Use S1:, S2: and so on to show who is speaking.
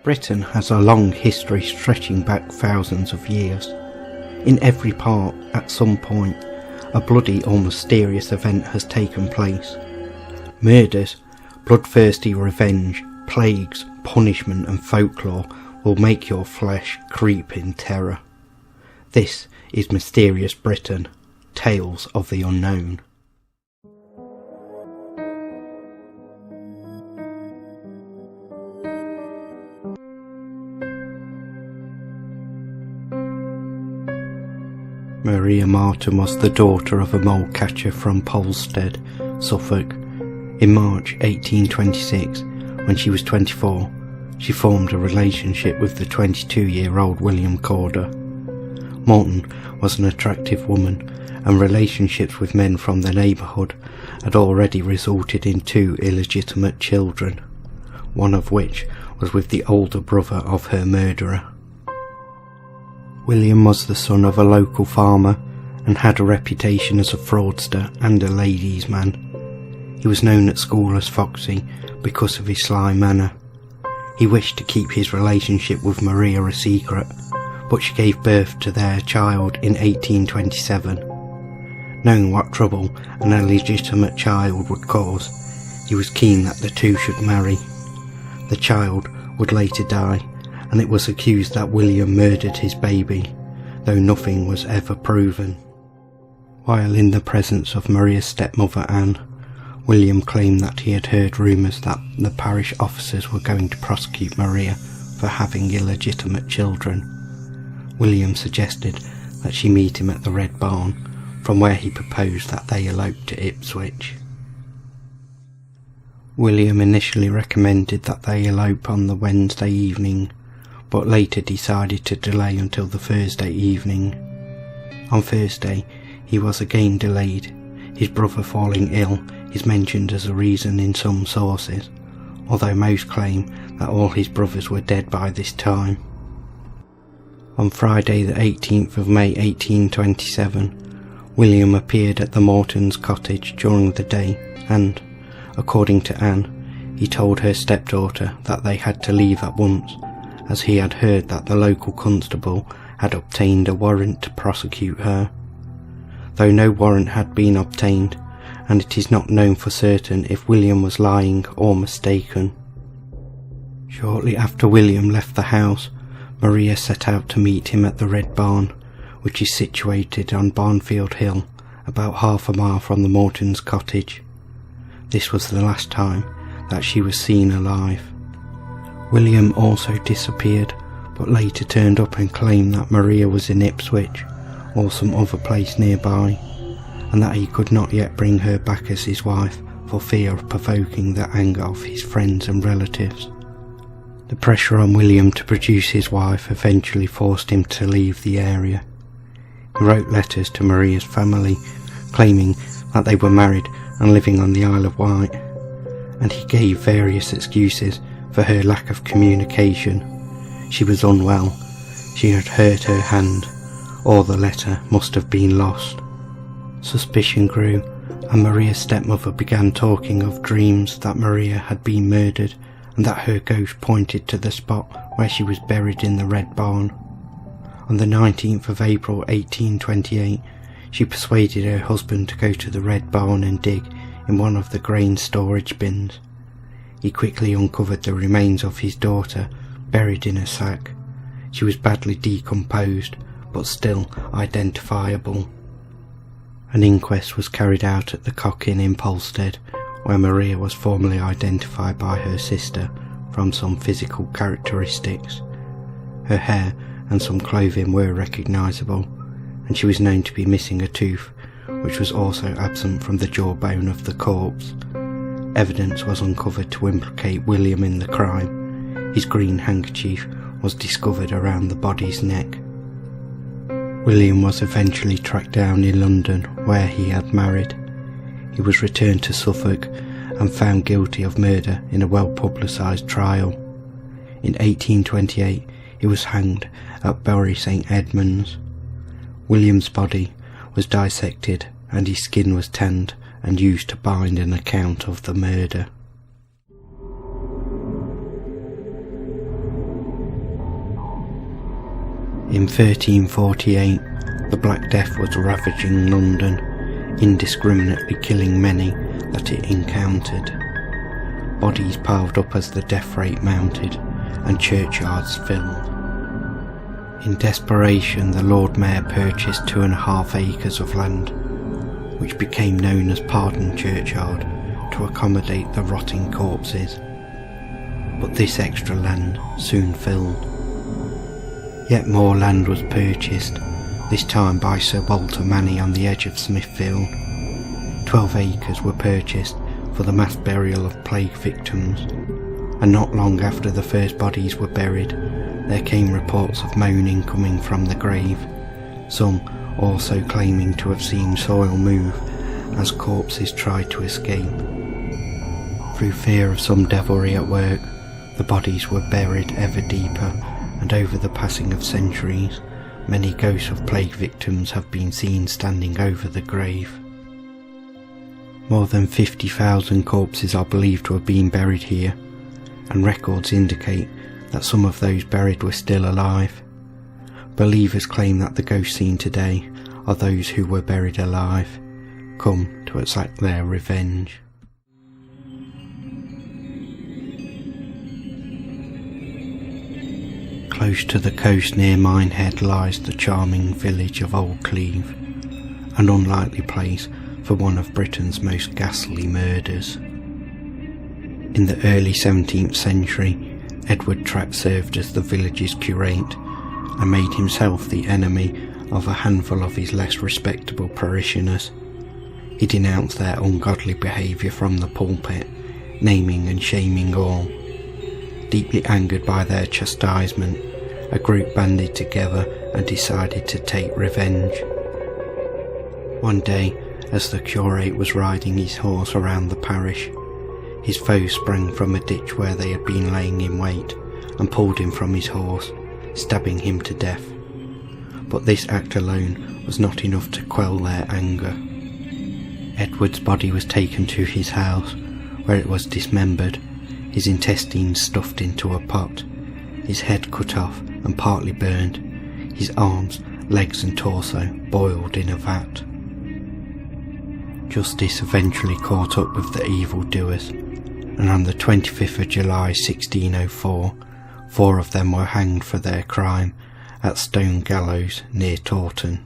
S1: Britain has a long history stretching back thousands of years. In every part, at some point, a bloody or mysterious event has taken place. Murders, bloodthirsty revenge, plagues, punishment and folklore will make your flesh creep in terror. This is Mysterious Britain, Tales of the Unknown. Maria Martin was the daughter of a mole catcher from Polstead, Suffolk. In March 1826, when she was 24, she formed a relationship with the 22-year-old William Corder. Martin was an attractive woman, and relationships with men from the neighbourhood had already resulted in 2 illegitimate children, one of which was with the older brother of her murderer. William was the son of a local farmer and had a reputation as a fraudster and a ladies' man. He was known at school as Foxy because of his sly manner. He wished to keep his relationship with Maria a secret, but she gave birth to their child in 1827. Knowing what trouble an illegitimate child would cause, he was keen that the two should marry. The child would later die, and it was accused that William murdered his baby, though nothing was ever proven. While in the presence of Maria's stepmother Anne, William claimed that he had heard rumours that the parish officers were going to prosecute Maria for having illegitimate children. William suggested that she meet him at the Red Barn, from where he proposed that they elope to Ipswich. William initially recommended that they elope on the Wednesday evening, but later decided to delay until the Thursday evening. On Thursday, he was again delayed. His brother falling ill is mentioned as a reason in some sources, although most claim that all his brothers were dead by this time. On Friday the 18th of May 1827, William appeared at the Mortons' cottage during the day and, according to Anne, he told her stepdaughter that they had to leave at once, as he had heard that the local constable had obtained a warrant to prosecute her. Though no warrant had been obtained, and it is not known for certain if William was lying or mistaken. Shortly after William left the house, Maria set out to meet him at the Red Barn, which is situated on Barnfield Hill, about half a mile from the Mortons' cottage. This was the last time that she was seen alive. William also disappeared, but later turned up and claimed that Maria was in Ipswich, or some other place nearby, and that he could not yet bring her back as his wife for fear of provoking the anger of his friends and relatives. The pressure on William to produce his wife eventually forced him to leave the area. He wrote letters to Maria's family, claiming that they were married and living on the Isle of Wight, and he gave various excuses for her lack of communication. She was unwell, she had hurt her hand, or the letter must have been lost. Suspicion grew, and Maria's stepmother began talking of dreams that Maria had been murdered and that her ghost pointed to the spot where she was buried in the Red Barn. On the 19th of April 1828, she persuaded her husband to go to the Red Barn and dig in one of the grain storage bins. He quickly uncovered the remains of his daughter, buried in a sack. She was badly decomposed, but still identifiable. An inquest was carried out at the Cock Inn in Polstead, where Maria was formally identified by her sister from some physical characteristics. Her hair and some clothing were recognisable, and she was known to be missing a tooth, which was also absent from the jawbone of the corpse. Evidence was uncovered to implicate William in the crime. His green handkerchief was discovered around the body's neck. William was eventually tracked down in London, where he had married. He was returned to Suffolk and found guilty of murder in a well-publicised trial. In 1828 he was hanged at Bury St Edmunds. William's body was dissected and his skin was tanned and used to bind an account of the murder. In 1348, the Black Death was ravaging London, indiscriminately killing many that it encountered. Bodies piled up as the death rate mounted, and churchyards filled. In desperation, the Lord Mayor purchased 2.5 acres of land, which became known as Pardon Churchyard, to accommodate the rotting corpses. But this extra land soon filled. Yet more land was purchased, this time by Sir Walter Manny on the edge of Smithfield. 12 acres were purchased for the mass burial of plague victims, and not long after the first bodies were buried, there came reports of moaning coming from the grave, some also claiming to have seen soil move as corpses tried to escape. Through fear of some devilry at work, the bodies were buried ever deeper, and over the passing of centuries, many ghosts of plague victims have been seen standing over the grave. More than 50,000 corpses are believed to have been buried here, and records indicate that some of those buried were still alive. Believers claim that the ghosts seen today are those who were buried alive, come to exact their revenge. Close to the coast near Minehead lies the charming village of Old Cleve, an unlikely place for one of Britain's most ghastly murders. In the early 17th century, Edward Trapp served as the village's curate and made himself the enemy of a handful of his less respectable parishioners. He denounced their ungodly behaviour from the pulpit, naming and shaming all. Deeply angered by their chastisement, a group banded together and decided to take revenge. One day, as the curate was riding his horse around the parish, his foes sprang from a ditch where they had been laying in wait and pulled him from his horse, stabbing him to death. But this act alone was not enough to quell their anger. Edward's body was taken to his house, where it was dismembered, his intestines stuffed into a pot, his head cut off and partly burned, his arms, legs and torso boiled in a vat. Justice eventually caught up with the evildoers, and on the 25th of July 1604, 4 of them were hanged for their crime at Stone Gallows near Taunton.